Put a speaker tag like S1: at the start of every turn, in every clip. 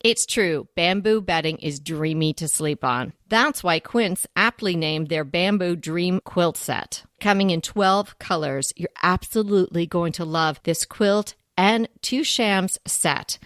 S1: It's true, bamboo bedding is dreamy to sleep on. That's why Quince aptly named their Bamboo Dream Quilt Set. Coming in 12 colors, you're absolutely going to love this quilt and 2 shams set.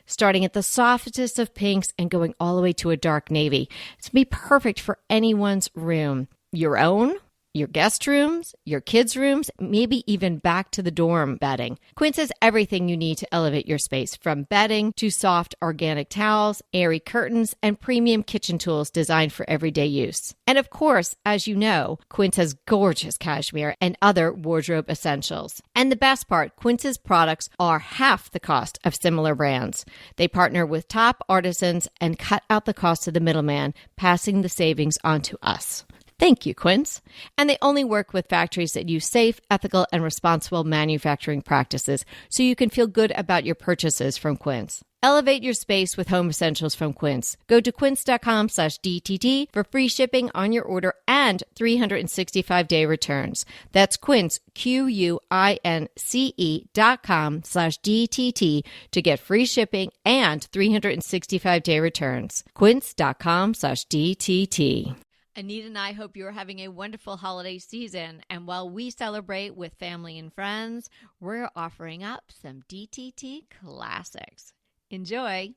S1: Starting at the softest of pinks and going all the way to a dark navy. It's going to be perfect for anyone's room. Your own, your guest rooms, your kids' rooms, maybe even back to the dorm bedding. Quince has everything you need to elevate your space, from bedding to soft organic towels, airy curtains, and premium kitchen tools designed for everyday use. And of course, as you know, Quince has gorgeous cashmere and other wardrobe essentials. And the best part, Quince's products are half the cost of similar brands. They partner with top artisans and cut out the cost of the middleman, passing the savings on to us. Thank you, Quince. And they only work with factories that use safe, ethical, and responsible manufacturing practices, so you can feel good about your purchases from Quince. Elevate your space with home essentials from Quince. Go to quince.com/DTT for free shipping on your order and 365-day returns. That's Quince, QUINCE.com/DTT to get free shipping and 365-day returns. Quince.com/DTT. Anita and I hope you're having a wonderful holiday season. And while we celebrate with family and friends, we're offering up some DTT classics. Enjoy.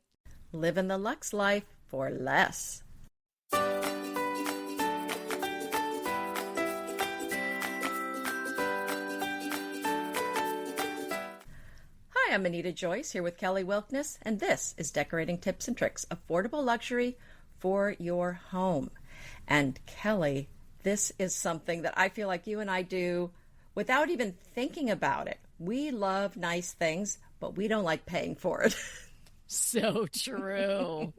S2: Living the Lux life for less. Hi, I'm Anita Joyce here with Kelly Wilkness, and this is Decorating Tips and Tricks, affordable luxury for your home. And Kelly, this is something that I feel like you and I do without even thinking about it. We love nice things, but we don't like paying for it.
S1: So true.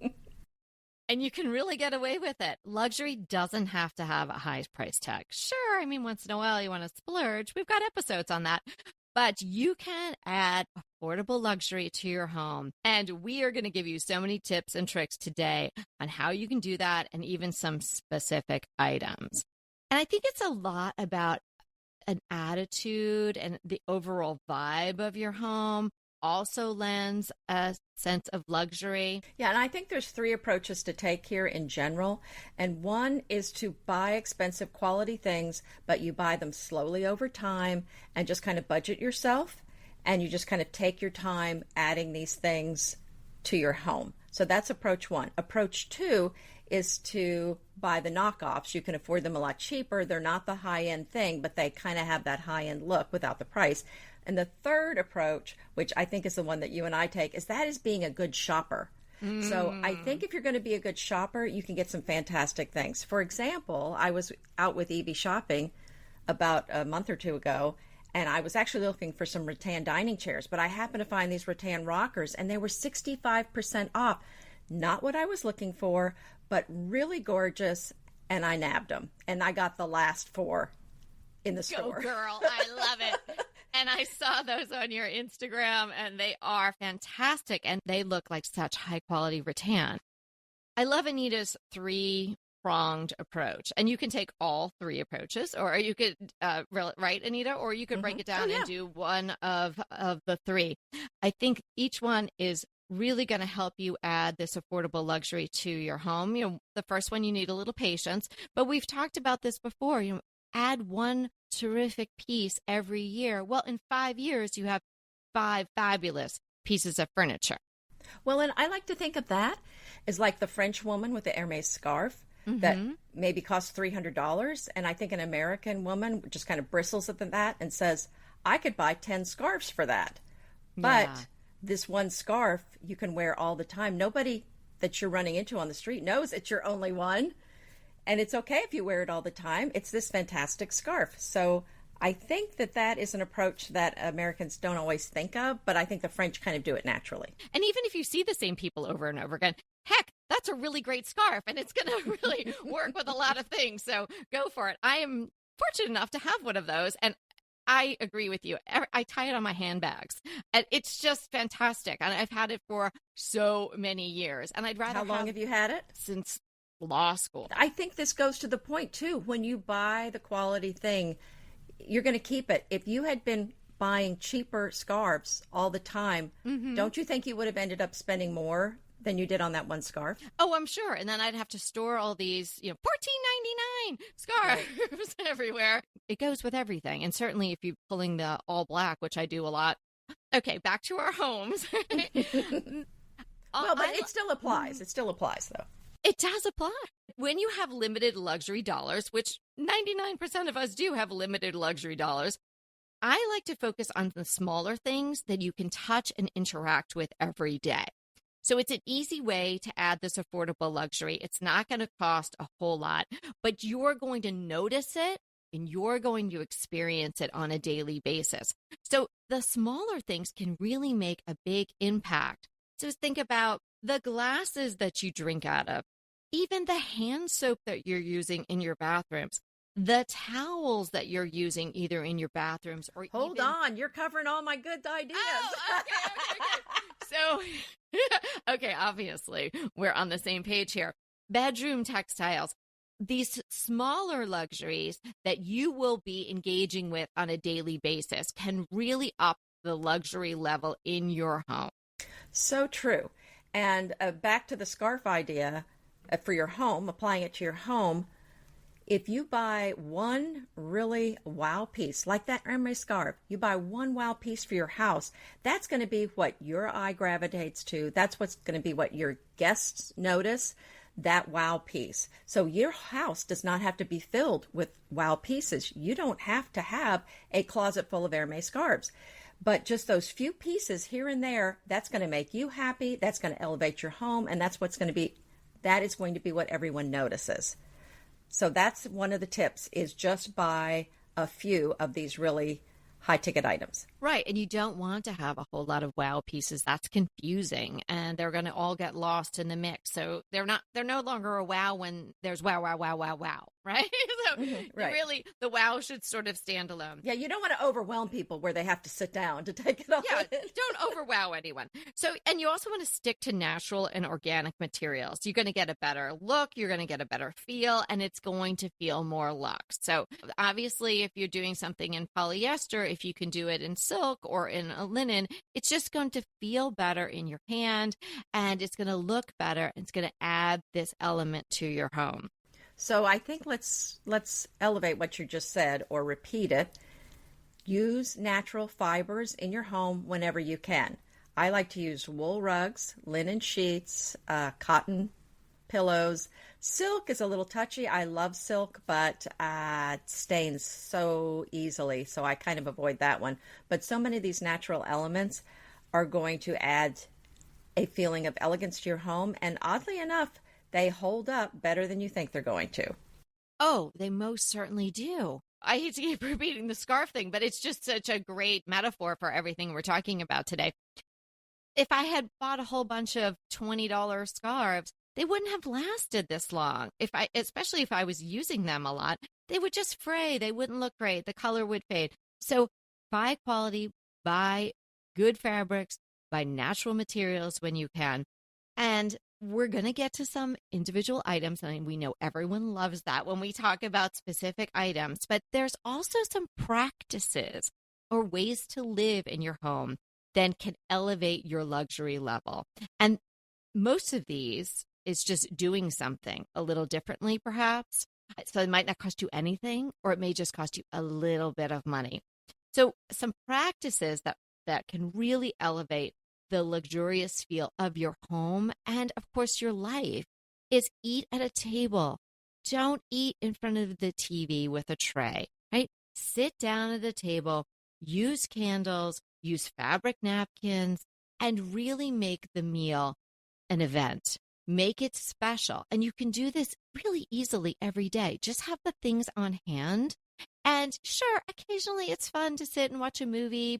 S1: And you can really get away with it. Luxury doesn't have to have a high price tag. Sure, I mean, once in a while you want to splurge. We've got episodes on that. But you can add affordable luxury to your home. And we are going to give you so many tips and tricks today on how you can do that, and even some specific items. And I think it's a lot about an attitude, and the overall vibe of your home also lends a sense of luxury.
S2: Yeah, and I think there's 3 approaches to take here in general. And one is to buy expensive quality things, but you buy them slowly over time and just kind of budget yourself. And you just kind of take your time adding these things to your home. So that's approach 1. Approach 2 is to buy the knockoffs. You can afford them a lot cheaper. They're not the high-end thing, but they kind of have that high-end look without the price. And the third approach, which I think is the one that you and I take, is being a good shopper. So I think if you're going to be a good shopper, you can get some fantastic things. For example, I was out with Evie shopping about a month or 2 ago, and I was actually looking for some rattan dining chairs, but I happened to find these rattan rockers, and they were 65% off. Not what I was looking for, but really gorgeous, and I nabbed them. And I got the last 4 in the store.
S1: Go girl, I love it. And I saw those on your Instagram, and they are fantastic, and they look like such high-quality rattan. I love Anita's 3-pronged approach, and you can take all 3 approaches, or you could, right, Anita? Or you could break it down and do one of the 3. I think each one is really going to help you add this affordable luxury to your home. You know, the first one, you need a little patience, but we've talked about this before. You know, add one terrific piece every year. Well, in 5 years, you have 5 fabulous pieces of furniture.
S2: Well, and I like to think of that as like the French woman with the Hermès scarf that maybe costs $300. And I think an American woman just kind of bristles at that and says, I could buy 10 scarves for that. But this one scarf you can wear all the time. Nobody that you're running into on the street knows it's your only one. And it's okay if you wear it all the time. It's this fantastic scarf. So I think that is an approach that Americans don't always think of, but I think the French kind of do it naturally.
S1: And even if you see the same people over and over again, heck, that's a really great scarf, and it's going to really work with a lot of things. So go for it. I am fortunate enough to have one of those, and I agree with you. I tie it on my handbags, and it's just fantastic. And I've had it for so many years, and I'd rather
S2: How long have you had it?
S1: Since law school.
S2: I think this goes to the point, too. When you buy the quality thing, you're going to keep it. If you had been buying cheaper scarves all the time, don't you think you would have ended up spending more than you did on that one scarf.
S1: Oh, I'm sure. And then I'd have to store all these, $14.99 scarves everywhere. It goes with everything. And certainly if you're pulling the all black, which I do a lot. Okay, back to our homes.
S2: Well, but it still applies. It still applies, though.
S1: It does apply. When you have limited luxury dollars, which 99% of us do have limited luxury dollars, I like to focus on the smaller things that you can touch and interact with every day. So it's an easy way to add this affordable luxury. It's not going to cost a whole lot, but you're going to notice it and you're going to experience it on a daily basis. So the smaller things can really make a big impact. So think about the glasses that you drink out of, even the hand soap that you're using in your bathrooms, the towels that you're using either in your bathrooms or
S2: Hold on, you're covering all my good ideas.
S1: Oh, okay. So, okay, obviously, we're on the same page here. Bedroom textiles, these smaller luxuries that you will be engaging with on a daily basis can really up the luxury level in your home.
S2: So true. And back to the scarf idea for your home, applying it to your home. If you buy one really wow piece, like that Hermes scarf, you buy one wow piece for your house, that's going to be what your eye gravitates to. That's what's going to be what your guests notice, that wow piece. So your house does not have to be filled with wow pieces. You don't have to have a closet full of Hermes scarves. But just those few pieces here and there, that's going to make you happy. That's going to elevate your home. And that is going to be what everyone notices. So that's one of the tips, is just buy a few of these really high ticket items.
S1: Right. And you don't want to have a whole lot of wow pieces. That's confusing. And they're going to all get lost in the mix. So they're no longer a wow when there's wow, wow, wow, wow, wow. Right. So
S2: right.
S1: Really, the wow should sort of stand alone.
S2: Yeah. You don't want to overwhelm people where they have to sit down to take it all.
S1: Yeah. Don't overwow anyone. So, and you also want to stick to natural and organic materials. You're going to get a better look. You're going to get a better feel, and it's going to feel more luxe. So obviously, if you're doing something in polyester, if you can do it in silk or in a linen, it's just going to feel better in your hand, and it's going to look better. It's going to add this element to your home.
S2: So I think let's elevate what you just said, or repeat it. Use natural fibers in your home whenever you can. I like to use wool rugs, linen sheets, cotton pillows. Silk is a little touchy. I love silk, but it stains so easily, so I kind of avoid that one. But so many of these natural elements are going to add a feeling of elegance to your home, and oddly enough, they hold up better than you think they're going to.
S1: Oh, they most certainly do. I hate to keep repeating the scarf thing, but it's just such a great metaphor for everything we're talking about today. If I had bought a whole bunch of $20 scarves, they wouldn't have lasted this long. Especially if I was using them a lot, they would just fray. They wouldn't look great. The color would fade. So buy quality, buy good fabrics, buy natural materials when you can. And we're going to get to some individual items, and we know everyone loves that when we talk about specific items, but there's also some practices or ways to live in your home that can elevate your luxury level. And most of these is just doing something a little differently, perhaps. So it might not cost you anything, or it may just cost you a little bit of money. So some practices that can really elevate the luxurious feel of your home and, of course, your life is eat at a table. Don't eat in front of the TV with a tray, right? Sit down at the table, use candles, use fabric napkins, and really make the meal an event. Make it special. And you can do this really easily every day. Just have the things on hand. And sure, occasionally it's fun to sit and watch a movie,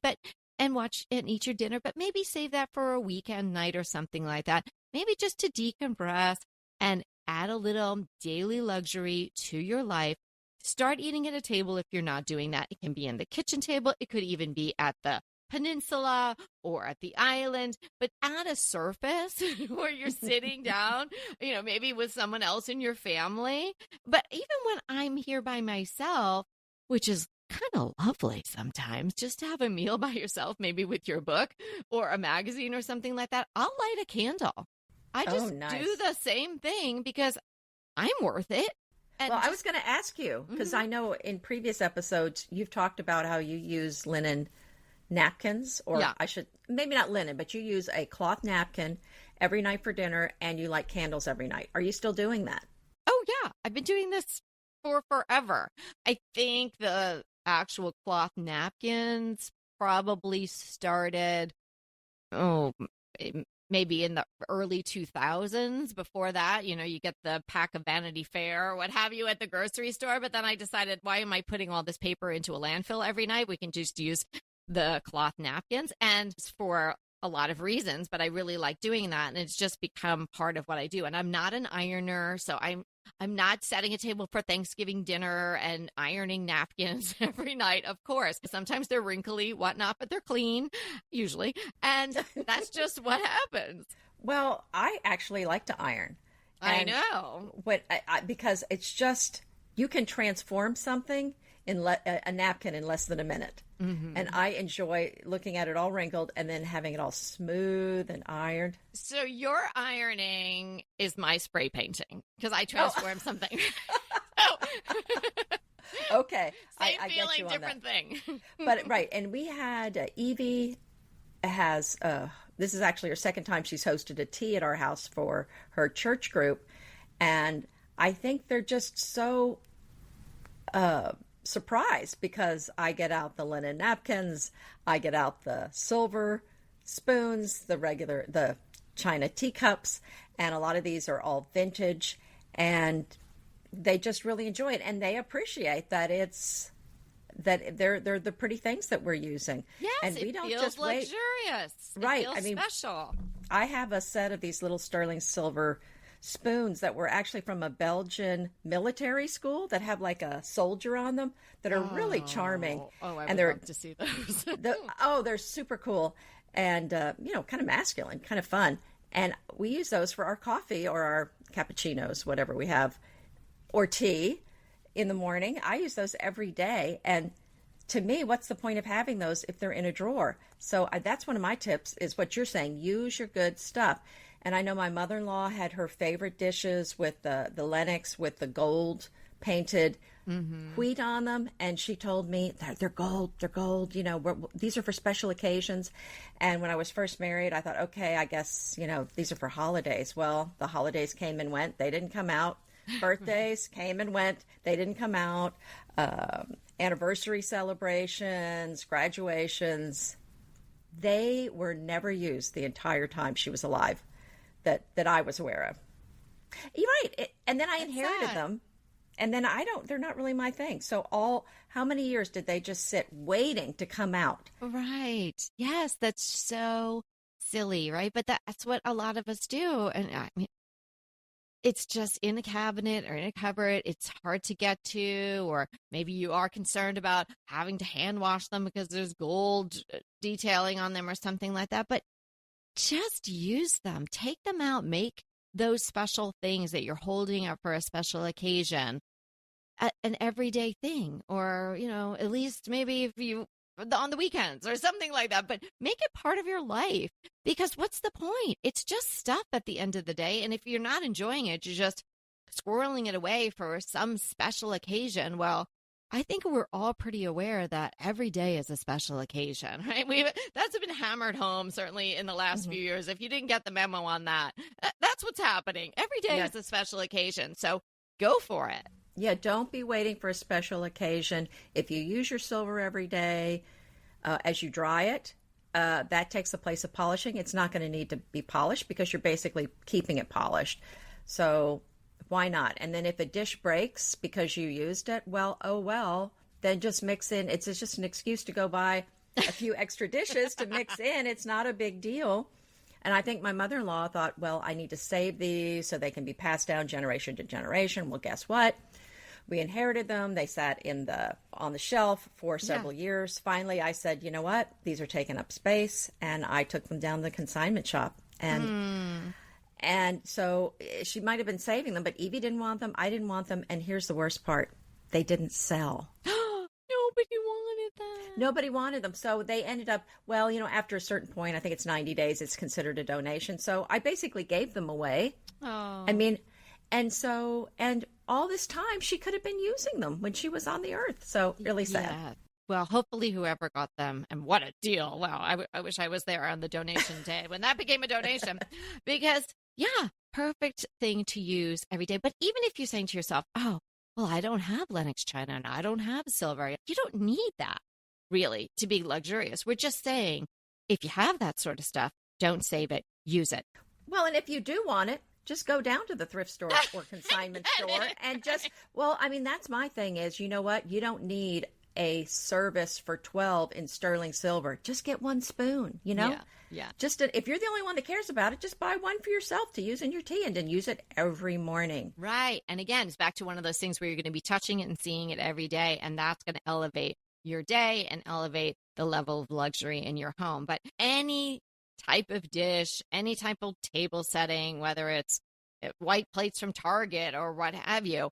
S1: and eat your dinner, but maybe save that for a weekend night or something like that. Maybe just to decompress and add a little daily luxury to your life. Start eating at a table if you're not doing that. It can be in the kitchen table. It could even be at the peninsula or at the island, but add a surface where you're sitting down, maybe with someone else in your family. But even when I'm here by myself, which is kind of lovely sometimes, just to have a meal by yourself, maybe with your book or a magazine or something like that, I'll light a candle. I just
S2: nice.
S1: do the same thing because I'm worth it. And
S2: Well, I was going to ask you, because I know in previous episodes you've talked about how you use linen napkins, or
S1: Yeah.
S2: I should, maybe not linen, but you use a cloth napkin every night for dinner and you light candles every night. Are you still doing that?
S1: Oh, yeah. I've been doing this for forever. I think the actual cloth napkins probably started, oh, maybe in the early 2000s. Before that, you get the pack of Vanity Fair or what have you at the grocery store. But then I decided, why am I putting all this paper into a landfill every night? We can just use the cloth napkins. And for a lot of reasons, but I really like doing that. And it's just become part of what I do. And I'm not an ironer, so I'm not setting a table for Thanksgiving dinner and ironing napkins every night, of course. Sometimes they're wrinkly, whatnot, but they're clean, usually. And that's just what happens.
S2: Well, I actually like to iron.
S1: I know.
S2: Because it's just, you can transform something in a napkin in less than a minute. Mm-hmm. And I enjoy looking at it all wrinkled and then having it all smooth and ironed.
S1: So your ironing is my spray painting because I transform something.
S2: Okay.
S1: Same
S2: I
S1: feeling,
S2: get you on
S1: different
S2: that.
S1: thing.
S2: But right. And we had Evie has, this is actually her second time she's hosted a tea at our house for her church group. And I think they're just so surprised because I get out the linen napkins, I get out the silver spoons, the china teacups, and a lot of these are all vintage, and they just really enjoy it, and they appreciate that they're the pretty things that we're using.
S1: Yes,
S2: and we don't
S1: feels
S2: just
S1: luxurious.
S2: Right.
S1: It feels special.
S2: I have a set of these little sterling silver spoons that were actually from a Belgian military school that have like a soldier on them that are really charming.
S1: Oh, I would love to see those.
S2: They're super cool and, kind of masculine, kind of fun. And we use those for our coffee or our cappuccinos, whatever we have, or tea in the morning. I use those every day. And to me, what's the point of having those if they're in a drawer? So that's one of my tips is what you're saying. Use your good stuff. And I know my mother-in-law had her favorite dishes with the Lennox with the gold painted wheat on them. And she told me they're gold. These are for special occasions. And when I was first married, I thought, okay, I guess, these are for holidays. Well, the holidays came and went. They didn't come out. Birthdays came and went. They didn't come out. Anniversary celebrations, graduations. They were never used the entire time she was alive that I was aware of. You're right. And then I inherited them. And then they're not really my thing. So how many years did they just sit waiting to come out?
S1: Right. Yes, that's so silly, right? But that's what a lot of us do. And I mean, it's just in a cabinet or in a cupboard. It's hard to get to, or maybe you are concerned about having to hand wash them because there's gold detailing on them or something like that. But just use them, take them out, make those special things that you're holding up for a special occasion an everyday thing, or, at least maybe if you on the weekends or something like that, but make it part of your life, because what's the point? It's just stuff at the end of the day. And if you're not enjoying it, you're just squirreling it away for some special occasion. Well, I think we're all pretty aware that every day is a special occasion, right? That's been hammered home, certainly in the last few years. If you didn't get the memo on that, that's what's happening. Every day is a special occasion. So go for it.
S2: Yeah, don't be waiting for a special occasion. If you use your silver every day, as you dry it, that takes the place of polishing. It's not going to need to be polished because you're basically keeping it polished. So why not? And then if a dish breaks because you used it, then just mix in. It's just an excuse to go buy a few extra dishes to mix in. It's not a big deal. And I think my mother-in-law thought, well, I need to save these so they can be passed down generation to generation. Well, guess what? We inherited them. They sat on the shelf for several years. Finally, I said, you know what? These are taking up space. And I took them down to the consignment shop. And so she might have been saving them, but Evie didn't want them. I didn't want them. And here's the worst part. They didn't sell.
S1: Nobody wanted that.
S2: Nobody wanted them. So they ended up, well, after a certain point, I think it's 90 days, it's considered a donation. So I basically gave them away.
S1: Oh.
S2: I mean, and all this time she could have been using them when she was on the earth. So really sad.
S1: Yeah. Well, hopefully whoever got them, and what a deal. Wow. I wish I was there on the donation day when that became a donation because, yeah, perfect thing to use every day. But even if you're saying to yourself, oh, well, I don't have Lennox china and I don't have silver, you don't need that really to be luxurious. We're just saying if you have that sort of stuff, don't save it, use it.
S2: Well, and if you do want it, just go down to the thrift store or consignment store and that's my thing is, you know what? You don't need a service for 12 in sterling silver. Just get one spoon,
S1: Yeah.
S2: If you're the only one that cares about it, just buy one for yourself to use in your tea and then use it every morning.
S1: Right. And again, it's back to one of those things where you're going to be touching it and seeing it every day. And that's going to elevate your day and elevate the level of luxury in your home. But any type of dish, any type of table setting, whether it's white plates from Target or what have you,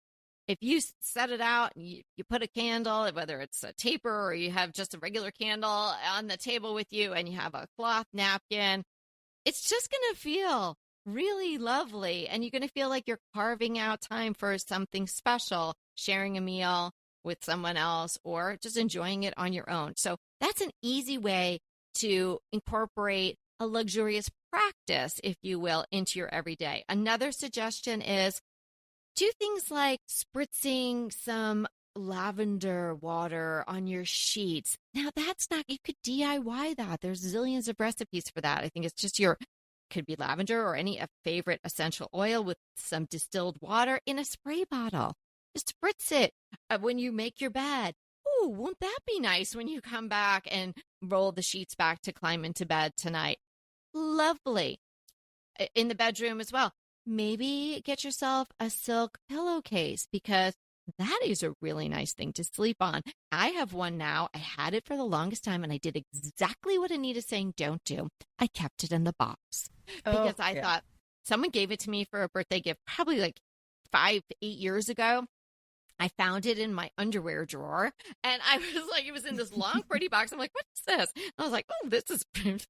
S1: if you set it out and you put a candle, whether it's a taper or you have just a regular candle on the table with you and you have a cloth napkin, it's just going to feel really lovely. And you're going to feel like you're carving out time for something special, sharing a meal with someone else or just enjoying it on your own. So that's an easy way to incorporate a luxurious practice, if you will, into your everyday. Another suggestion is do things like spritzing some lavender water on your sheets. Now that's not, you could DIY that. There's zillions of recipes for that. I think it's just could be lavender or any favorite essential oil with some distilled water in a spray bottle. Just spritz it when you make your bed. Ooh, won't that be nice when you come back and roll the sheets back to climb into bed tonight? Lovely. In the bedroom as well. Maybe get yourself a silk pillowcase because that is a really nice thing to sleep on. I have one now. I had it for the longest time and I did exactly what Anita's saying don't do. I kept it in the box because I thought someone gave it to me for a birthday gift probably like 5-8 years ago. I found it in my underwear drawer and I was like, it was in this long, pretty box. I'm like, what is this? And I was like, oh, this can't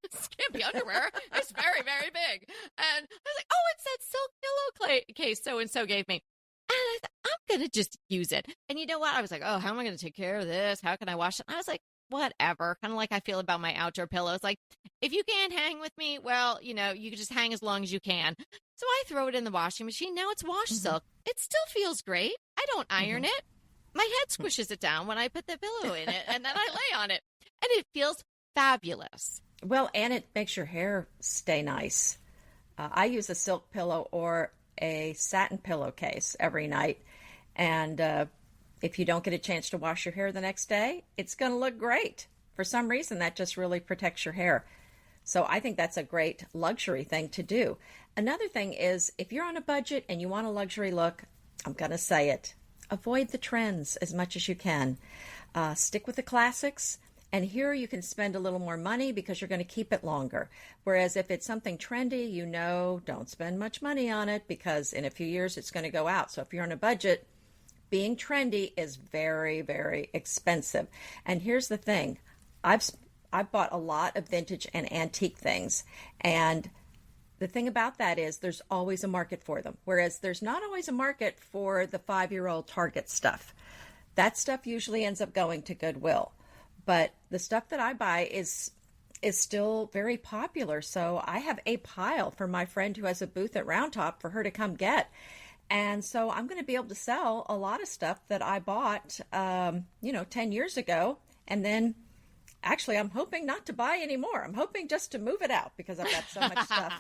S1: be underwear. It's very, very big. And I was like, oh, it's that silk pillowcase so-and-so gave me. And I thought, I'm going to just use it. And you know what? I was like, oh, how am I going to take care of this? How can I wash it? And I was like, whatever. Kind of like I feel about my outdoor pillows. Like, if you can't hang with me, well, you can just hang as long as you can. So I throw it in the washing machine. Now it's wash silk. It still feels great. I don't iron it. My head squishes it down when I put the pillow in it, and then I lay on it. And it feels fabulous.
S2: Well, and it makes your hair stay nice. I use a silk pillow or a satin pillowcase every night. And if you don't get a chance to wash your hair the next day, it's going to look great. For some reason, that just really protects your hair. So I think that's a great luxury thing to do. Another thing is if you're on a budget and you want a luxury look, I'm going to say it, avoid the trends as much as you can. Stick with the classics. And here you can spend a little more money because you're going to keep it longer. Whereas if it's something trendy, don't spend much money on it because in a few years it's going to go out. So if you're on a budget, being trendy is very, very expensive. And here's the thing. I've bought a lot of vintage and antique things. And the thing about that is there's always a market for them. Whereas there's not always a market for the 5-year-old Target stuff. That stuff usually ends up going to Goodwill. But the stuff that I buy is still very popular. So I have a pile for my friend who has a booth at Round Top for her to come get. And so I'm going to be able to sell a lot of stuff that I bought, 10 years ago. And then actually, I'm hoping not to buy anymore. I'm hoping just to move it out because I've got so much stuff.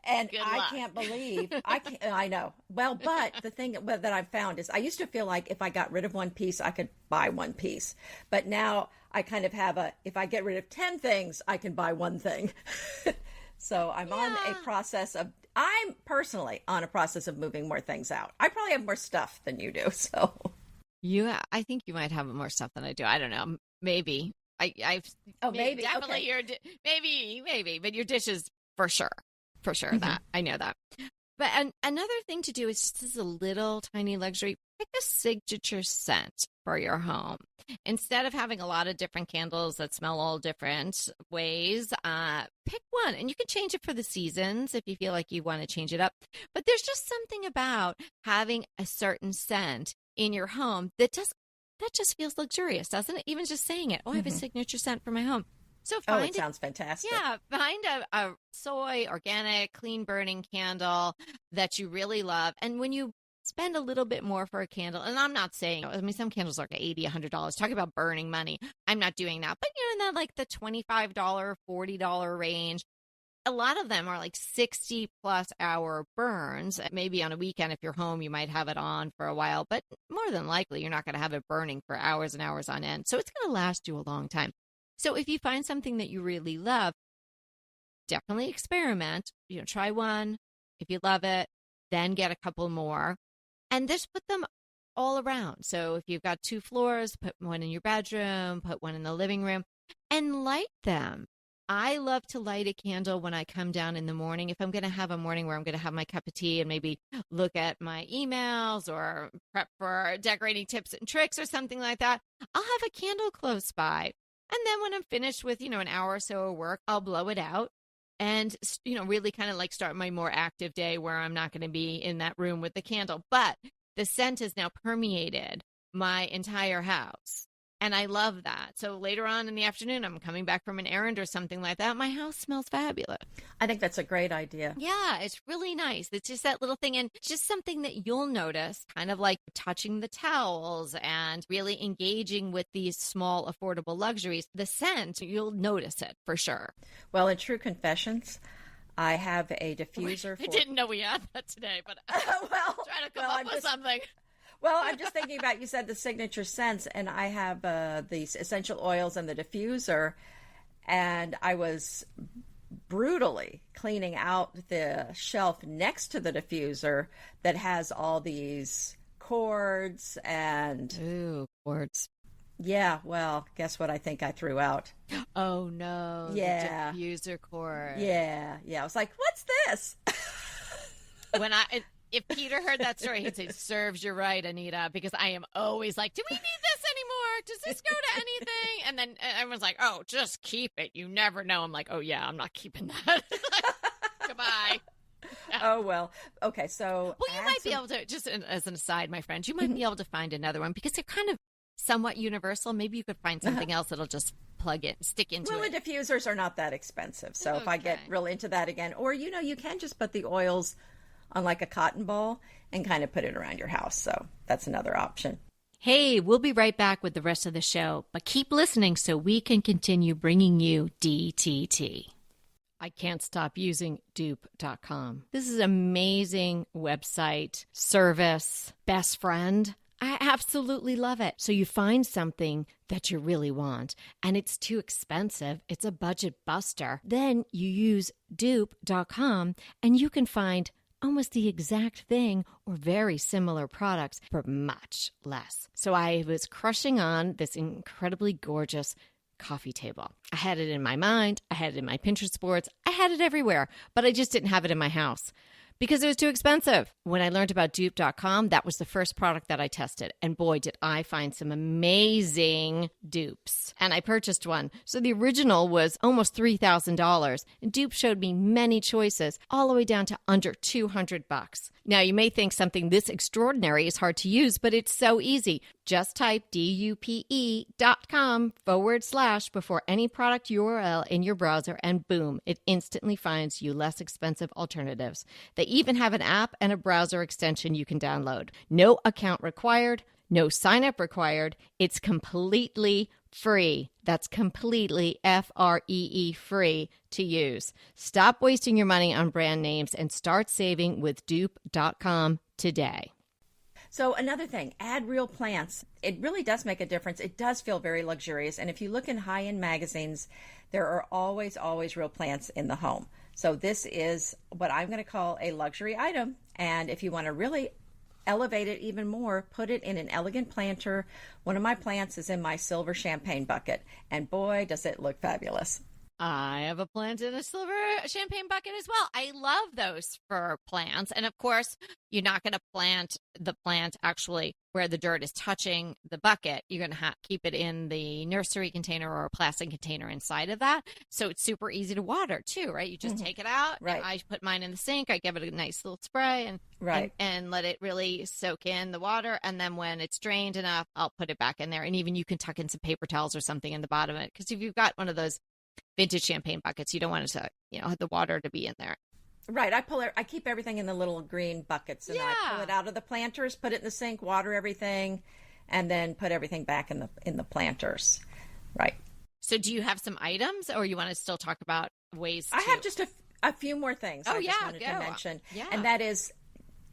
S2: And I can't believe, I know. Well, but the thing that I've found is I used to feel like if I got rid of one piece, I could buy one piece. But now I kind of have if I get rid of 10 things, I can buy one thing. So I'm personally on a process of moving more things out. I probably have more stuff than you do. So
S1: I think you might have more stuff than I do. I don't know. Maybe.
S2: Maybe
S1: definitely
S2: okay.
S1: maybe, but your dishes for sure, that I know that. But another thing to do is just as a little tiny luxury, pick a signature scent for your home. Instead of having a lot of different candles that smell all different ways, pick one. And you can change it for the seasons if you feel like you want to change it up. But there's just something about having a certain scent in your home that just feels luxurious, doesn't it? Even just saying it. Oh, I have a signature scent for my home. So
S2: it sounds fantastic.
S1: Yeah, find a soy, organic, clean burning candle that you really love. And when you spend a little bit more for a candle, and I'm not saying, I mean, some candles are like $80, $100. Talk about burning money. I'm not doing that. But in that like the $25, $40 range. A lot of them are like 60 plus hour burns. Maybe on a weekend, if you're home, you might have it on for a while, but more than likely, you're not going to have it burning for hours and hours on end. So it's going to last you a long time. So if you find something that you really love, definitely experiment. Try one. If you love it, then get a couple more and just put them all around. So if you've got 2 floors, put one in your bedroom, put one in the living room and light them. I love to light a candle when I come down in the morning. If I'm going to have a morning where I'm going to have my cup of tea and maybe look at my emails or prep for decorating tips and tricks or something like that, I'll have a candle close by. And then when I'm finished with, an hour or so of work, I'll blow it out and, really kind of like start my more active day where I'm not going to be in that room with the candle. But the scent has now permeated my entire house. And I love that. So later on in the afternoon, I'm coming back from an errand or something like that. My house smells fabulous.
S2: I think that's a great idea.
S1: Yeah, it's really nice. It's just that little thing. And just something that you'll notice, kind of like touching the towels and really engaging with these small, affordable luxuries. The scent, you'll notice it for sure.
S2: Well, in true confessions, I have a diffuser
S1: I didn't know we had that today, but trying to come up with something.
S2: Well, I'm just thinking about, you said the signature scents, and I have these essential oils and the diffuser, and I was brutally cleaning out the shelf next to the diffuser that has all these cords and...
S1: Ooh, cords.
S2: Yeah, well, guess what I think I threw out?
S1: Oh, no.
S2: Yeah.
S1: The diffuser cord.
S2: Yeah. I was like, what's this?
S1: If Peter heard that story, he'd say, serves you right, Anita, because I am always like, do we need this anymore? Does this go to anything? And then everyone's like, oh, just keep it. You never know. I'm like, oh, yeah, I'm not keeping that. Goodbye.
S2: Oh, well. Okay, so...
S1: Well, you might be able to, just as an aside, my friend, you might be able to find another one because they're kind of somewhat universal. Maybe you could find something else that'll just plug in, stick into it.
S2: Well, the diffusers are not that expensive. So if I get real into that again, or, you can just put the oils on like a cotton ball and kind of put it around your house. So that's another option.
S1: Hey, we'll be right back with the rest of the show, but keep listening so we can continue bringing you DTT. I can't stop using dupe.com. This is an amazing website, service, best friend. I absolutely love it. So you find something that you really want and it's too expensive. It's a budget buster. Then you use dupe.com and you can find almost the exact thing or very similar products for much less. So I was crushing on this incredibly gorgeous coffee table. I had it in my mind. I had it in my Pinterest boards. I had it everywhere, but I just didn't have it in my house because it was too expensive. When I learned about dupe.com, that was the first product that I tested. And boy, did I find some amazing dupes. And I purchased one. So the original was almost $3,000. And Dupe showed me many choices, all the way down to under $200. Now, you may think something this extraordinary is hard to use, but it's so easy. Just type dupe.com/ before any product URL in your browser, and boom, it instantly finds you less expensive alternatives. They even have an app and a browser extension you can download. No account required, no sign up required. It's completely free. That's completely free free to use. Stop wasting your money on brand names and start saving with dupe.com today.
S2: So another thing, add real plants. It really does make a difference. It does feel very luxurious. And if you look in high-end magazines, there are always real plants in the home. So this is what I'm going to call a luxury item. And if you want to really elevate it even more, put it in an elegant planter. One of my plants is in my silver champagne bucket. And boy, does it look fabulous.
S1: I have a plant in a silver champagne bucket as well. I love those for plants. And of course, you're not going to plant the plant actually where the dirt is touching the bucket. You're going to keep it in the nursery container or a plastic container inside of that. So it's super easy to water too, right? You just take it out.
S2: Right.
S1: I put mine in the sink. I give it a nice little spray and let it really soak in the water. And then when it's drained enough, I'll put it back in there. And even you can tuck in some paper towels or something in the bottom of it. Because if you've got one of those vintage champagne buckets, you don't want it to, the water to be in there.
S2: Right. I keep everything in the little green buckets, and I pull it out of the planters, put it in the sink, water everything, and then put everything back in the planters. Right.
S1: So do you have some items, or you want to still talk about ways
S2: I have just a few more things I just wanted to mention.
S1: Yeah.
S2: And that is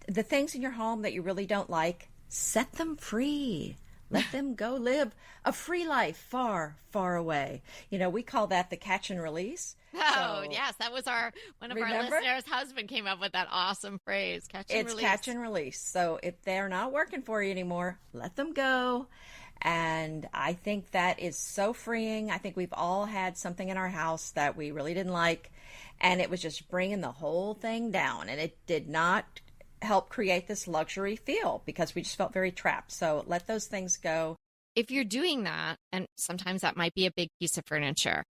S2: the things in your home that you really don't like, set them free. Let them go live a free life far, far away. We call that the catch and release.
S1: Oh, yes. That was one of our listeners' husband came up with that awesome phrase, catch and release.
S2: It's catch and release. So if they're not working for you anymore, let them go. And I think that is so freeing. I think we've all had something in our house that we really didn't like, and it was just bringing the whole thing down. And it did not help create this luxury feel because we just felt very trapped. So let those things go.
S1: If you're doing that, and sometimes that might be a big piece of furniture,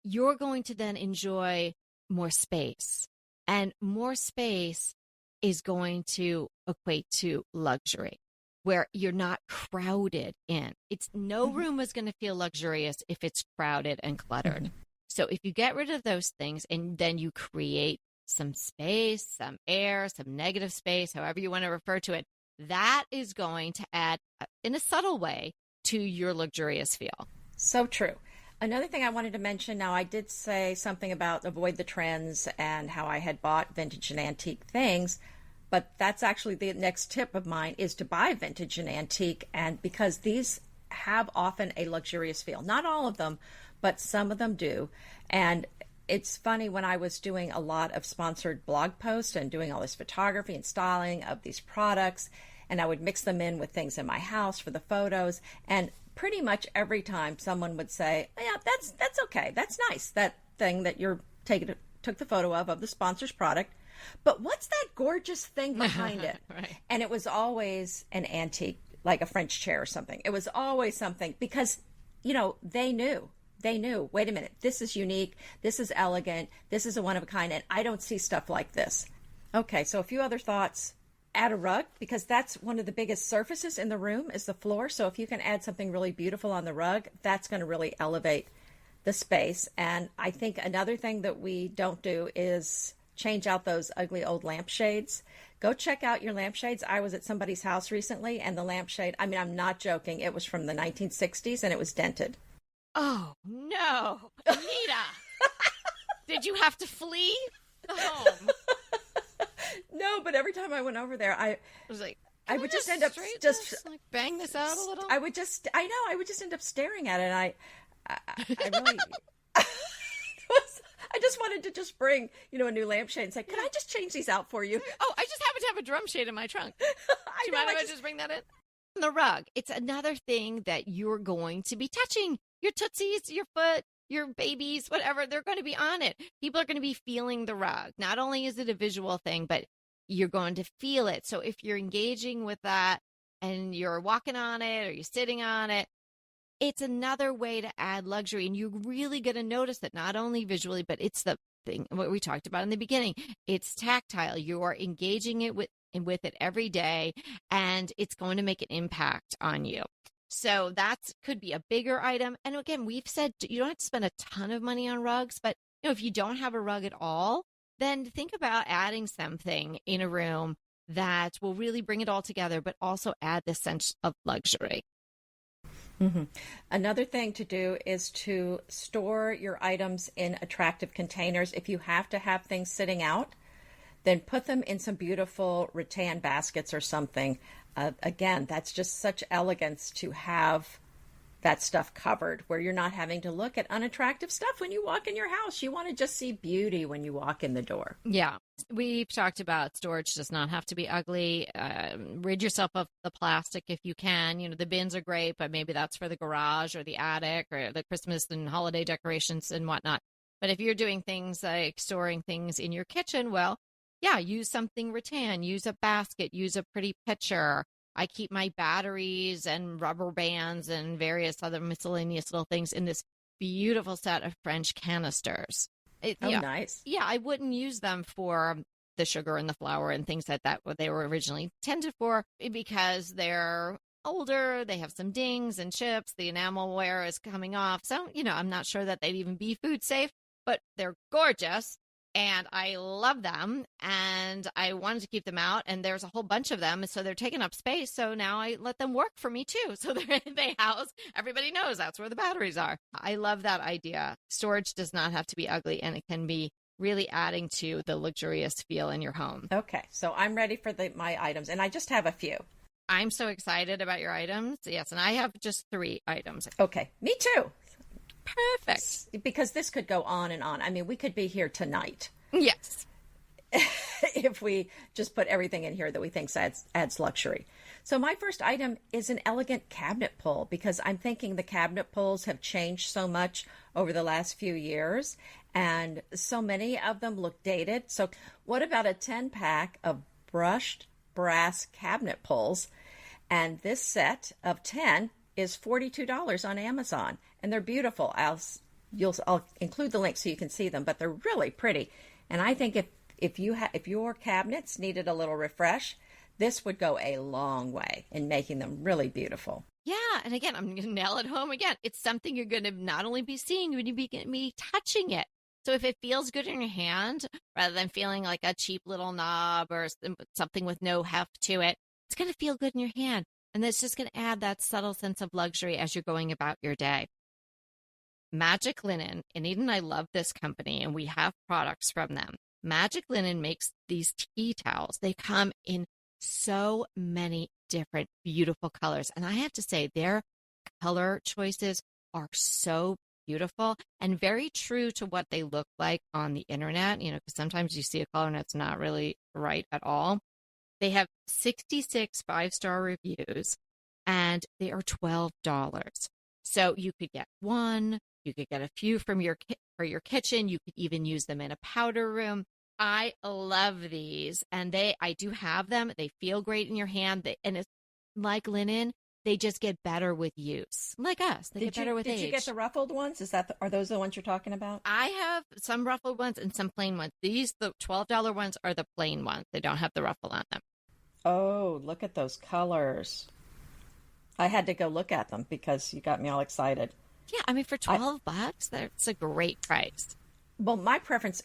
S1: you're going to then enjoy more space. And more space is going to equate to luxury, where you're not crowded in. No room is going to feel luxurious if it's crowded and cluttered. So if you get rid of those things and then you create some space, some air, some negative space, however you want to refer to it, that is going to add, in a subtle way, to your luxurious feel.
S2: So true. Another thing I wanted to mention, now I did say something about avoid the trends and how I had bought vintage and antique things, but that's actually the next tip of mine is to buy vintage and antique, and because these have often a luxurious feel. Not all of them, but some of them do. And it's funny, when I was doing a lot of sponsored blog posts and doing all this photography and styling of these products, and I would mix them in with things in my house for the photos, and pretty much every time someone would say, yeah, that's okay. That's nice. That thing that you're took the photo of the sponsor's product. But what's that gorgeous thing behind it?
S1: Right.
S2: And it was always an antique, like a French chair or something. It was always something because, they knew. They knew, wait a minute, this is unique, this is elegant, this is a one of a kind, and I don't see stuff like this. Okay, so a few other thoughts. Add a rug, because that's one of the biggest surfaces in the room is the floor. So if you can add something really beautiful on the rug, that's going to really elevate the space. And I think another thing that we don't do is change out those ugly old lampshades. Go check out your lampshades. I was at somebody's house recently, and the lampshade, I'm not joking, it was from the 1960s and it was dented.
S1: Oh, no. Anita, did you have to flee the home?
S2: No, but every time I went over there, I
S1: was like,
S2: I would just end up just
S1: like bang this out a little.
S2: I would just end up staring at it. And I really, I just wanted to just bring, a new lampshade and say, can I just change these out for you?
S1: Oh, I just happen to have a drum shade in my trunk. Do you mind if I just bring that in? The rug. It's another thing that you're going to be touching. Your tootsies, your foot, your babies, whatever, they're going to be on it. People are going to be feeling the rug. Not only is it a visual thing, but you're going to feel it. So if you're engaging with that and you're walking on it or you're sitting on it, it's another way to add luxury. And you're really going to notice that not only visually, but it's the thing, what we talked about in the beginning. It's tactile. You are engaging it with it every day, and it's going to make an impact on you. So that could be a bigger item. And again, we've said you don't have to spend a ton of money on rugs, but if you don't have a rug at all, then think about adding something in a room that will really bring it all together, but also add the sense of luxury.
S2: Mm-hmm. Another thing to do is to store your items in attractive containers. If you have to have things sitting out, then put them in some beautiful rattan baskets or something. Again, that's just such elegance to have that stuff covered, where you're not having to look at unattractive stuff when you walk in your house. You want to just see beauty when you walk in the door.
S1: Yeah. We've talked about storage does not have to be ugly. Rid yourself of the plastic if you can. You know, the bins are great, but maybe that's for the garage or the attic or the Christmas and holiday decorations and whatnot. But if you're doing things like storing things in your kitchen, well, yeah, use something rattan, use a basket, use a pretty pitcher. I keep my batteries and rubber bands and various other miscellaneous little things in this beautiful set of French canisters.
S2: Nice.
S1: Yeah, I wouldn't use them for the sugar and the flour and things like that, what they were originally intended for, because they're older, they have some dings and chips, the enamel wear is coming off. So, I'm not sure that they'd even be food safe, but they're gorgeous. And I love them, and I wanted to keep them out, and there's a whole bunch of them, so they're taking up space, so now I let them work for me, too. So they house, everybody knows that's where the batteries are. I love that idea. Storage does not have to be ugly, and it can be really adding to the luxurious feel in your home.
S2: Okay, so I'm ready for my items, and I just have a few.
S1: I'm so excited about your items. Yes, and I have just 3 items.
S2: Okay, me too.
S1: Perfect.
S2: Because this could go on and on. I mean, we could be here tonight.
S1: Yes.
S2: If we just put everything in here that we think adds luxury. So my first item is an elegant cabinet pull, because I'm thinking the cabinet pulls have changed so much over the last few years, and so many of them look dated. So what about a 10-pack of brushed brass cabinet pulls? And this set of 10 is $42 on Amazon, and they're beautiful. I'll include the link so you can see them, but they're really pretty. And I think if your cabinets needed a little refresh, this would go a long way in making them really beautiful.
S1: Yeah, and again, I'm going to nail it home again. It's something you're going to not only be seeing, but you're going to be touching it. So if it feels good in your hand, rather than feeling like a cheap little knob or something with no heft to it, it's going to feel good in your hand. And that's just going to add that subtle sense of luxury as you're going about your day. Magic Linen, Anita and I love this company, and we have products from them. Magic Linen makes these tea towels. They come in so many different beautiful colors. And I have to say, their color choices are so beautiful and very true to what they look like on the internet, because sometimes you see a color and it's not really right at all. They have 66 5-star reviews, and they are $12. So you could get one, you could get a few for your kitchen. You could even use them in a powder room. I love these, and I do have them. They feel great in your hand, and it's like linen. They just get better with use, like us. They get better with age.
S2: Did you get the ruffled ones? Are those the ones you're talking about?
S1: I have some ruffled ones and some plain ones. The $12 ones are the plain ones. They don't have the ruffle on them.
S2: Oh, look at those colors. I had to go look at them because you got me all excited.
S1: Yeah, I mean, for $12, that's a great price.
S2: Well, my preference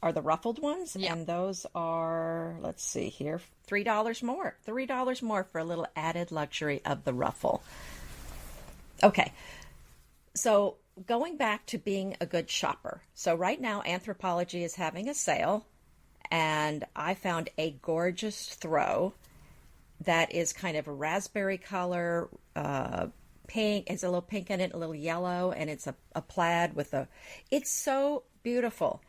S2: are the ruffled ones,
S1: yeah.
S2: And those are, let's see here, $3 more. $3 more for a little added luxury of the ruffle. Okay, so going back to being a good shopper. So right now, Anthropologie is having a sale, and I found a gorgeous throw that is kind of a raspberry color, pink. It's a little pink in it, a little yellow, and it's a plaid it's so beautiful.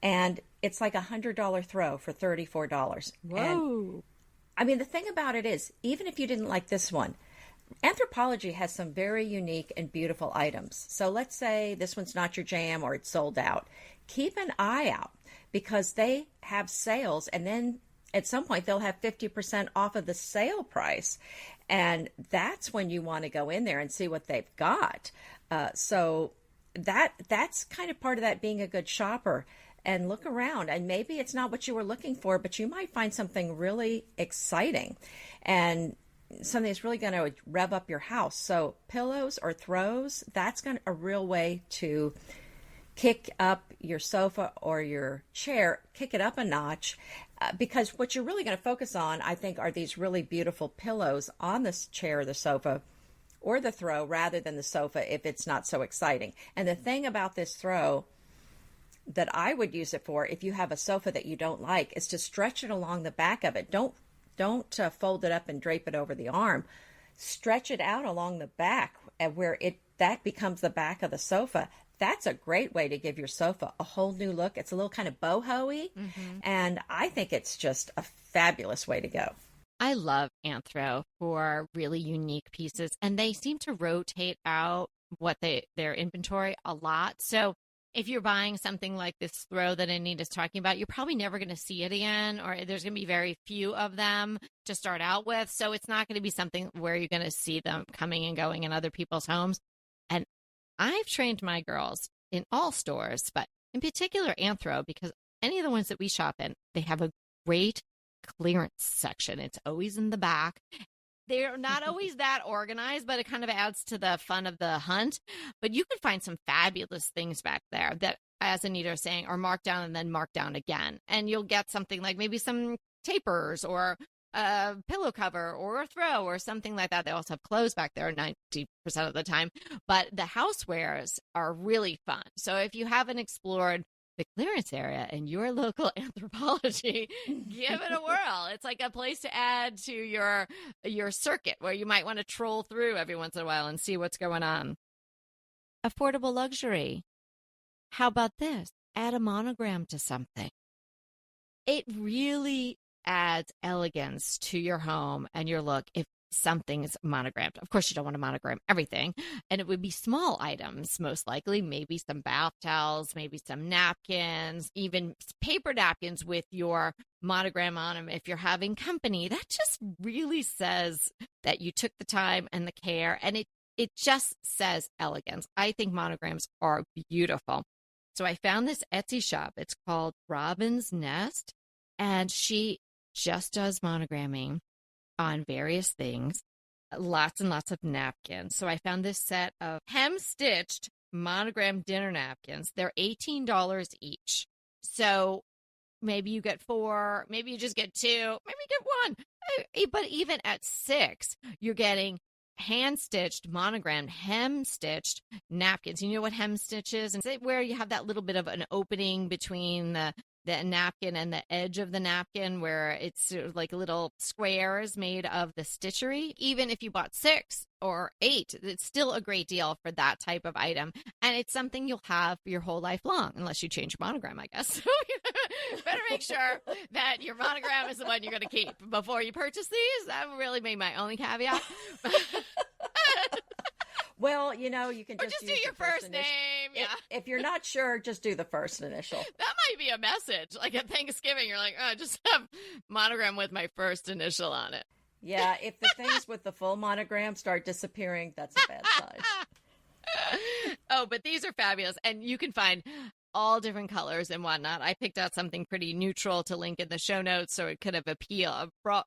S2: And it's like $100 throw for $34.
S1: Whoa.
S2: And, I mean, the thing about it is, even if you didn't like this one, Anthropologie has some very unique and beautiful items. So let's say this one's not your jam or it's sold out. Keep an eye out, because they have sales, and then at some point they'll have 50% off of the sale price. And that's when you want to go in there and see what they've got. So that's kind of part of that being a good shopper. And look around, and maybe it's not what you were looking for, but you might find something really exciting and something that's really going to rev up your house. So pillows or throws, that's a real way to kick up your sofa or your chair, kick it up a notch, because what you're really going to focus on, I think, are these really beautiful pillows on this chair or the sofa or the throw, rather than the sofa if it's not so exciting. And the thing about this throw that I would use it for, if you have a sofa that you don't like, is to stretch it along the back of it. Don't fold it up and drape it over the arm. Stretch it out along the back and where that becomes the back of the sofa, that's a great way to give your sofa a whole new look. It's a little kind of boho-y, and I think it's just a fabulous way to go.
S1: I love Anthro for really unique pieces, and they seem to rotate out their inventory a lot. So if you're buying something like this throw that Anita's talking about, you're probably never going to see it again, or there's going to be very few of them to start out with. So it's not going to be something where you're going to see them coming and going in other people's homes. And I've trained my girls in all stores, but in particular Anthro, because any of the ones that we shop in, they have a great clearance section. It's always in the back. They're not always that organized, but it kind of adds to the fun of the hunt. But you can find some fabulous things back there that, as Anita was saying, are marked down and then marked down again. And you'll get something like maybe some tapers or a pillow cover or a throw or something like that. They also have clothes back there 90% of the time. But the housewares are really fun. So if you haven't explored the clearance area in your local Anthropologie, give it a whirl. It's like a place to add to your circuit where you might want to troll through every once in a while and see what's going on. Affordable luxury. How about this? Add a monogram to something. It really adds elegance to your home and your look if something is monogrammed. Of course, you don't want to monogram everything, and it would be small items, most likely, maybe some bath towels, maybe some napkins, even paper napkins with your monogram on them if you're having company. That just really says that you took the time and the care, and it just says elegance. I think monograms are beautiful. So I found this Etsy shop. It's called Robin's Nest, and she just does monogramming on various things, lots and lots of napkins. So I found this set of hem-stitched monogram dinner napkins. They're $18 each. So maybe you get 4, maybe you just get 2, maybe you get 1. But even at 6, you're getting hand-stitched, monogrammed, hem-stitched napkins. You know what hem-stitch is? And where you have that little bit of an opening between the napkin and the edge of the napkin where it's sort of like little squares made of the stitchery. Even if you bought 6 or 8, it's still a great deal for that type of item. And it's something you'll have your whole life long, unless you change your monogram, I guess. So you better make sure that your monogram is the one you're going to keep before you purchase these. That would really be my only caveat.
S2: Well, you can
S1: just do your first name. Yeah.
S2: If you're not sure, just do the first initial.
S1: That might be a message. Like at Thanksgiving, you're like, oh, just have monogram with my first initial on it.
S2: Yeah, if the things with the full monogram start disappearing, that's a bad sign.
S1: Oh, but these are fabulous. And you can find all different colors and whatnot. I picked out something pretty neutral to link in the show notes so it could have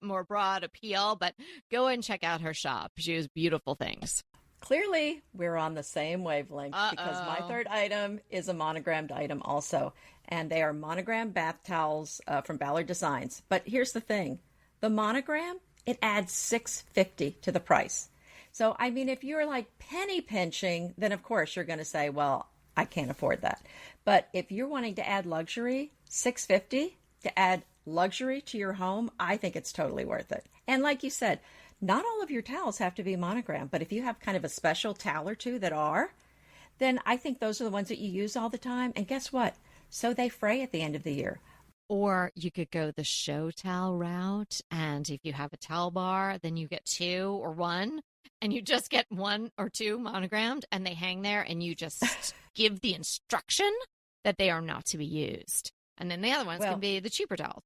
S1: more broad appeal. But go and check out her shop. She has beautiful things.
S2: Clearly, we're on the same wavelength because my third item is a monogrammed item also. And they are monogrammed bath towels from Ballard Designs. But here's the thing. The monogram, it adds $6.50 to the price. So, I mean, if you're like penny pinching, then of course you're going to say, well, I can't afford that. But if you're wanting to add luxury, $6.50 to add luxury to your home, I think it's totally worth it. And like you said, not all of your towels have to be monogrammed, but if you have kind of a special towel or two that are, then I think those are the ones that you use all the time. And guess what? So they fray at the end of the year.
S1: Or you could go the show towel route. And if you have a towel bar, then you get 2 or 1. And you just get 1 or 2 monogrammed and they hang there and you just give the instruction that they are not to be used. And then the other ones can be the cheaper towels.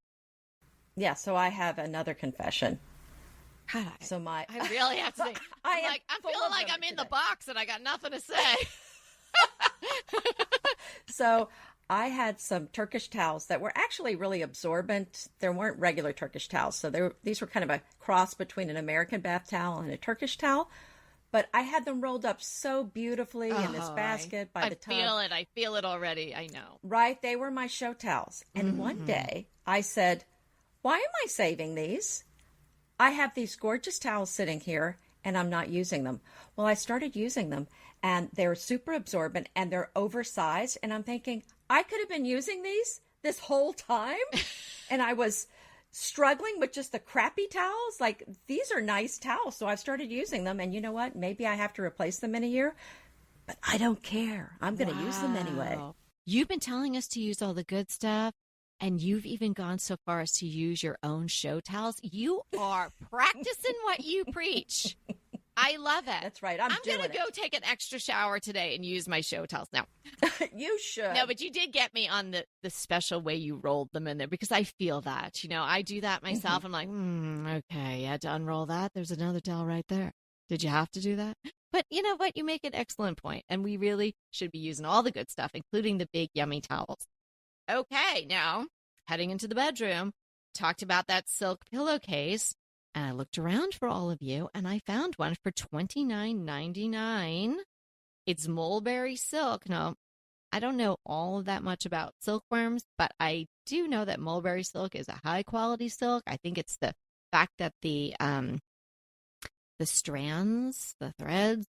S2: Yeah, so I have another confession.
S1: God,
S2: I
S1: really have to say, I'm feeling like I'm in the box and I got nothing to say.
S2: So I had some Turkish towels that were actually really absorbent. They weren't regular Turkish towels. So these were kind of a cross between an American bath towel and a Turkish towel. But I had them rolled up so beautifully in this basket by the tub.
S1: I feel it already. I know.
S2: Right. They were my show towels. And one day I said, why am I saving these? I have these gorgeous towels sitting here and I'm not using them. Well, I started using them and they're super absorbent and they're oversized. And I'm thinking, I could have been using these this whole time. And I was struggling with just the crappy towels. Like, these are nice towels, so I've started using them. And you know what? Maybe I have to replace them in a year, but I don't care. I'm going to use them anyway.
S1: You've been telling us to use all the good stuff, and you've even gone so far as to use your own show towels. You are practicing what you preach. I love it.
S2: That's right. I'm
S1: going to go take an extra shower today and use my show towels now.
S2: You should.
S1: No, but you did get me on the special way you rolled them in there, because I feel that. You know, I do that myself. I'm like, okay, you had to unroll that. There's another towel right there. Did you have to do that? But you know what? You make an excellent point, and we really should be using all the good stuff, including the big, yummy towels. Okay, now, heading into the bedroom, talked about that silk pillowcase. And I looked around for all of you, and I found one for $29.99. It's mulberry silk. Now, I don't know all of that much about silkworms, but I do know that mulberry silk is a high-quality silk. I think it's the fact that the strands, the threads,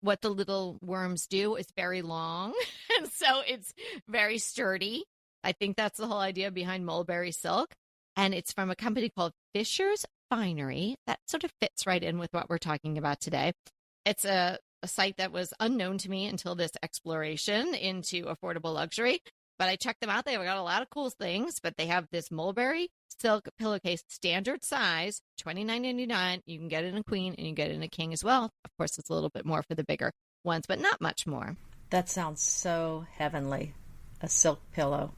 S1: what the little worms do is very long, and so it's very sturdy. I think that's the whole idea behind mulberry silk. And it's from a company called Fisher's Finery. That sort of fits right in with what we're talking about today. It's a site that was unknown to me until this exploration into affordable luxury. But I checked them out. They've got a lot of cool things, but they have this mulberry silk pillowcase, standard size, $29.99. You can get it in a queen, and you can get it in a king as well. Of course, it's a little bit more for the bigger ones, but not much more.
S2: That sounds so heavenly, a silk pillow.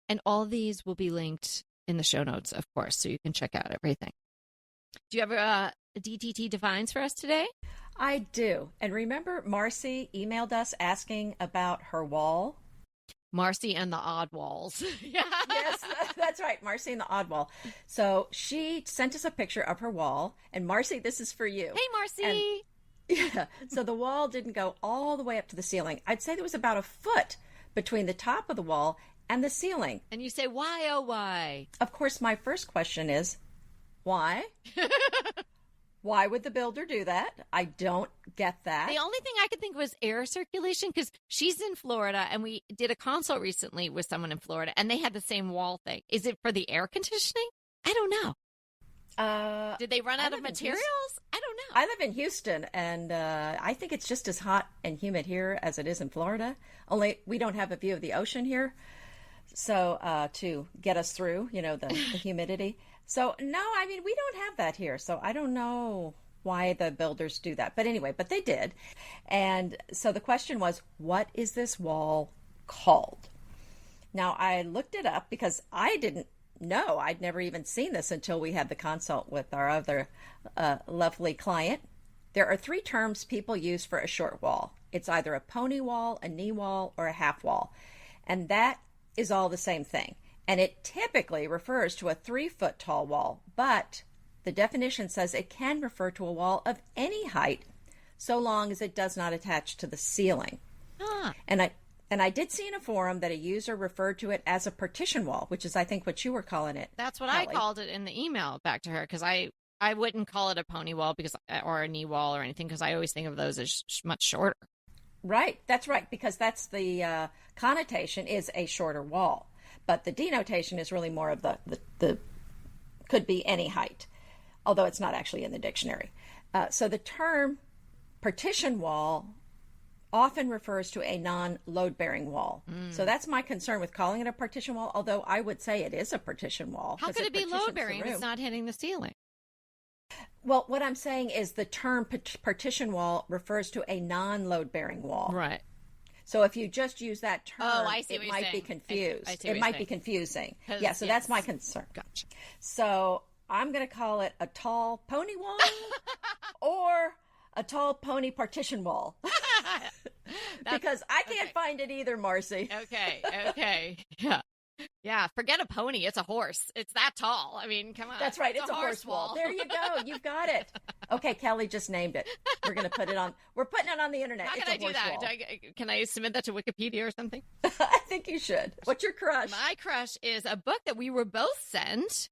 S1: And all these will be linked in the show notes, of course, so you can check out everything. Do you have a DTT Defines for us today?
S2: I do. And remember, Marcy emailed us asking about her wall?
S1: Marcy and the Odd Walls.
S2: Yes, that's right. Marcy and the Odd Wall. So she sent us a picture of her wall. And Marcy, this is for you.
S1: Hey, Marcy.
S2: Yeah. So the wall didn't go all the way up to the ceiling. I'd say there was about a foot between the top of the wall and the ceiling.
S1: And you say, why, oh, why?
S2: Of course, my first question is, why? Why would the builder do that? I don't get that.
S1: The only thing I could think was air circulation, because she's in Florida, and we did a consult recently with someone in Florida, and they had the same wall thing. Is it for the air conditioning? I don't know. Did they run out of materials? I don't know.
S2: I live in Houston, and I think it's just as hot and humid here as it is in Florida. Only we don't have a view of the ocean here. So to get us through, the humidity. So, no, I mean, we don't have that here. So I don't know why the builders do that. But anyway, but they did. And so the question was, what is this wall called? Now, I looked it up because I didn't know. I'd never even seen this until we had the consult with our other lovely client. There are 3 terms people use for a short wall. It's either a pony wall, a knee wall, or a half wall. And that is all the same thing. And it typically refers to a 3-foot tall wall, but the definition says it can refer to a wall of any height, so long as it does not attach to the ceiling. And I did see in a forum that a user referred to it as a partition wall, which is, I think, what you were calling it.
S1: That's what
S2: Kelly.
S1: I called it in the email back to her, because I wouldn't call it a pony wall or a knee wall or anything, because I always think of those as much shorter.
S2: Right, that's right, because that's the connotation is a shorter wall. But the denotation is really more of the could be any height, although it's not actually in the dictionary. So the term partition wall often refers to a non-load-bearing wall. So that's my concern with calling it a partition wall, although I would say it is a partition wall.
S1: How could it be load-bearing if it's not hitting the ceiling?
S2: Well, what I'm saying is the term partition wall refers to a non-load-bearing wall.
S1: Right.
S2: So if you just use that term,
S1: I see
S2: it might be confused.
S1: I see
S2: it might be confusing. Yeah, so that's my concern.
S1: Gotcha.
S2: So I'm going to call it a tall pony wall or a tall pony partition wall. Because I can't find it either, Marcy.
S1: Okay. Yeah, forget a pony. It's a horse. It's that tall. I mean, come on.
S2: That's right. It's a horse wall. There you go. You've got it. Okay, Kelly just named it. We're going to put it on. We're putting it on the internet.
S1: How can I do that? Can I submit that to Wikipedia or something?
S2: I think you should. What's your crush?
S1: My crush is a book that we were both sent.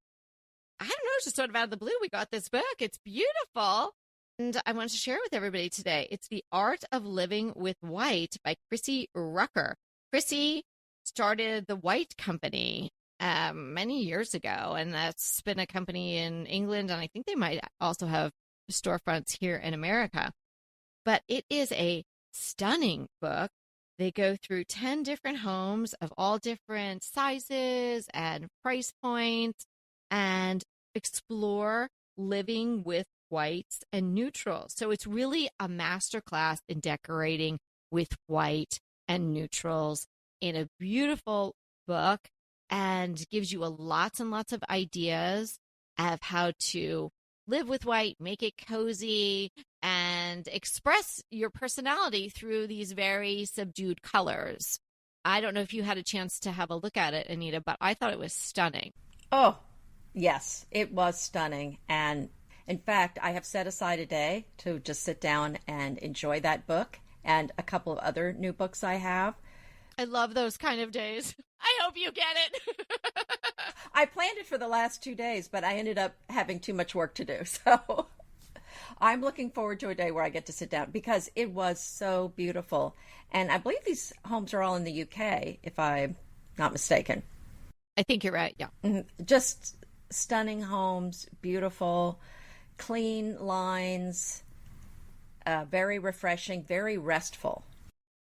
S1: I don't know, just sort of out of the blue. We got this book. It's beautiful. And I wanted to share it with everybody today. It's The Art of Living with White by Chrissy Rucker. Chrissy started the White Company many years ago, and that's been a company in England, and I think they might also have storefronts here in America. But it is a stunning book. They go through 10 different homes of all different sizes and price points and explore living with whites and neutrals. So it's really a masterclass in decorating with white and neutrals in a beautiful book, and gives you lots and lots of ideas of how to live with white, make it cozy, and express your personality through these very subdued colors. I don't know if you had a chance to have a look at it, Anita, but I thought it was stunning.
S2: Oh, yes, it was stunning. And in fact, I have set aside a day to just sit down and enjoy that book and a couple of other new books I have.
S1: I love those kind of days. I hope you get it.
S2: I planned it for the last 2 days, but I ended up having too much work to do. So I'm looking forward to a day where I get to sit down because it was so beautiful. And I believe these homes are all in the UK, if I'm not mistaken.
S1: I think you're right. Yeah.
S2: Just stunning homes, beautiful, clean lines, very refreshing, very restful.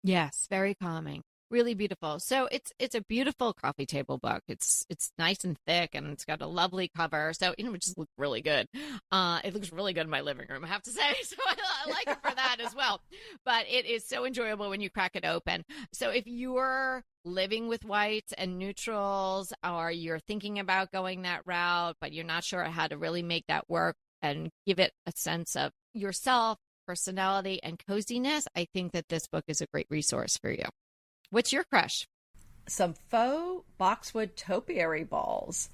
S1: Yes, very calming. Really beautiful. So it's a beautiful coffee table book. It's nice and thick, and it's got a lovely cover. So it just looks really good. It looks really good in my living room, I have to say. So I like it for that as well. But it is so enjoyable when you crack it open. So if you're living with whites and neutrals, or you're thinking about going that route, but you're not sure how to really make that work and give it a sense of yourself, personality, and coziness, I think that this book is a great resource for you. What's your crush?
S2: Some faux boxwood topiary balls.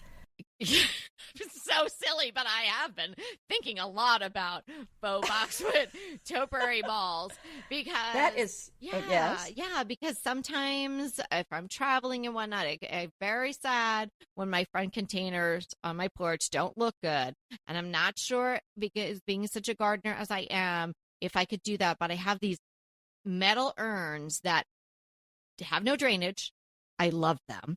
S1: So silly, but I have been thinking a lot about faux boxwood topiary balls because
S2: that is yes.
S1: Because sometimes if I'm traveling and whatnot, I'm very sad when my front containers on my porch don't look good, and I'm not sure, because being such a gardener as I am, if I could do that. But I have these metal urns that have no drainage. I love them,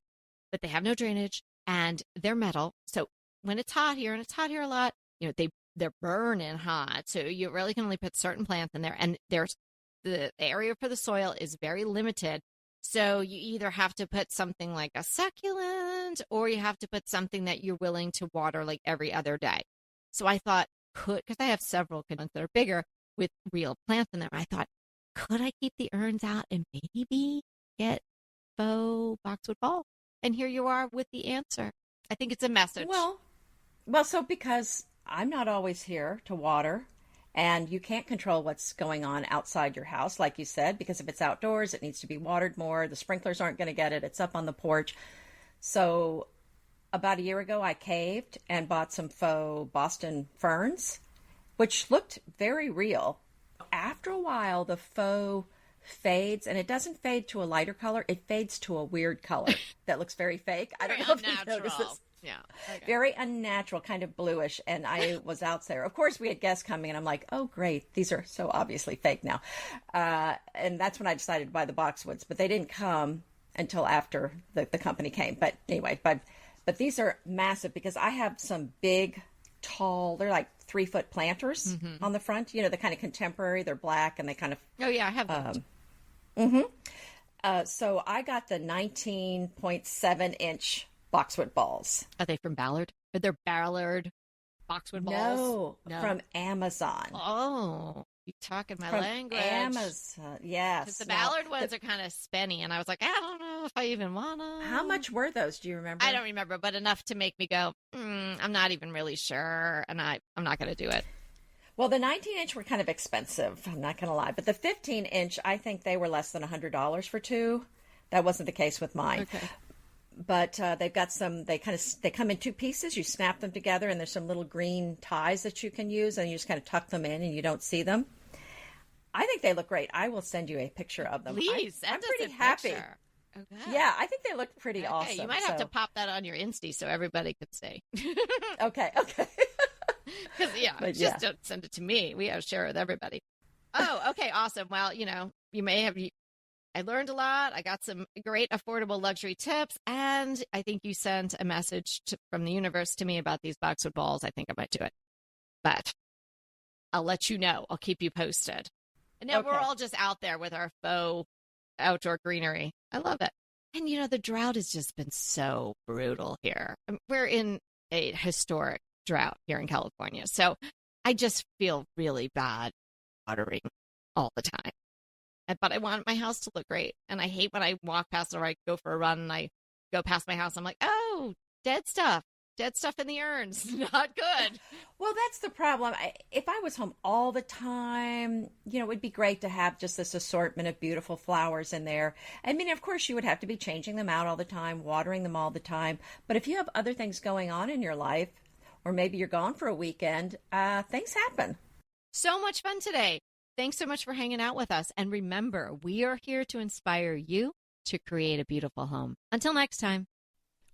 S1: but they have no drainage and they're metal. So when it's hot here, and it's hot here a lot, they're burning hot. So you really can only put certain plants in there, and there's the area for the soil is very limited. So you either have to put something like a succulent, or you have to put something that you're willing to water like every other day. So I thought, because I have several that are bigger with real plants in them, I thought, could I keep the urns out and maybe get faux boxwood ball? And here you are with the answer. I think it's a message.
S2: Well, so because I'm not always here to water, and you can't control what's going on outside your house, like you said, because if it's outdoors, it needs to be watered more. The sprinklers aren't going to get it. It's up on the porch. So about a year ago, I caved and bought some faux Boston ferns, which looked very real. After a while, the faux fades, and it doesn't fade to a lighter color. It fades to a weird color that looks very fake. I don't know if you noticed this.
S1: Yeah. Okay.
S2: Very unnatural, kind of bluish. And I was out there. Of course, we had guests coming, and I'm like, oh, great. These are so obviously fake now. And that's when I decided to buy the boxwoods. But they didn't come until after the company came. But anyway, but these are massive, because I have some big, tall, they're like 3-foot planters on the front. The kind of contemporary. They're black, and they kind of...
S1: Oh, yeah, I have that.
S2: So I got the 19.7-inch boxwood balls.
S1: Are they from Ballard? Are they Ballard boxwood balls?
S2: No, from Amazon.
S1: Oh, you're talking my
S2: from
S1: language.
S2: Amazon, yes.
S1: Because the Ballard ones are kind of spenny, and I was like, I don't know if I even want to.
S2: How much were those? Do you remember?
S1: I don't remember, but enough to make me go, I'm not even really sure, and I'm not going to do it.
S2: Well, the 19-inch were kind of expensive, I'm not going to lie. But the 15-inch, I think they were less than $100 for two. That wasn't the case with mine.
S1: Okay.
S2: But they've got some, they come in two pieces. You snap them together, and there's some little green ties that you can use, and you just kind of tuck them in, and you don't see them. I think they look great. I will send you a picture of them.
S1: Please,
S2: I'm pretty happy.
S1: Okay.
S2: Yeah, I think they look pretty awesome.
S1: You might have to pop that on your Insta so everybody could see.
S2: Okay.
S1: Because just don't send it to me. We have to share it with everybody. Oh, okay, awesome. Well, you may have I learned a lot. I got some great affordable luxury tips. And I think you sent a message from the universe to me about these boxwood balls. I think I might do it. But I'll let you know. I'll keep you posted. And now we're all just out there with our faux outdoor greenery. I love it. And, the drought has just been so brutal here. We're in a historic drought here in California. So I just feel really bad watering all the time. But I want my house to look great. And I hate when I walk past or I go for a run and I go past my house. I'm like, oh, dead stuff in the urns. Not good.
S2: Well, that's the problem. If I was home all the time, it would be great to have just this assortment of beautiful flowers in there. I mean, of course, you would have to be changing them out all the time, watering them all the time. But if you have other things going on in your life, or maybe you're gone for a weekend, things happen.
S1: So much fun today. Thanks so much for hanging out with us. And remember, we are here to inspire you to create a beautiful home. Until next time.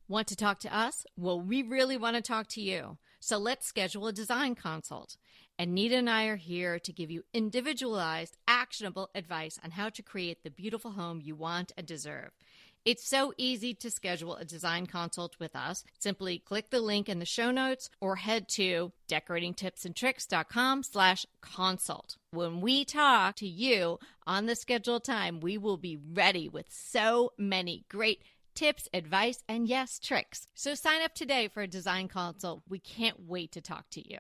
S1: Want to talk to us? Well, we really want to talk to you. So let's schedule a design consult. Anita and I are here to give you individualized, actionable advice on how to create the beautiful home you want and deserve. It's so easy to schedule a design consult with us. Simply click the link in the show notes or head to decoratingtipsandtricks.com/consult. When we talk to you on the scheduled time, we will be ready with so many great tips, advice, and yes, tricks. So sign up today for a design consult. We can't wait to talk to you.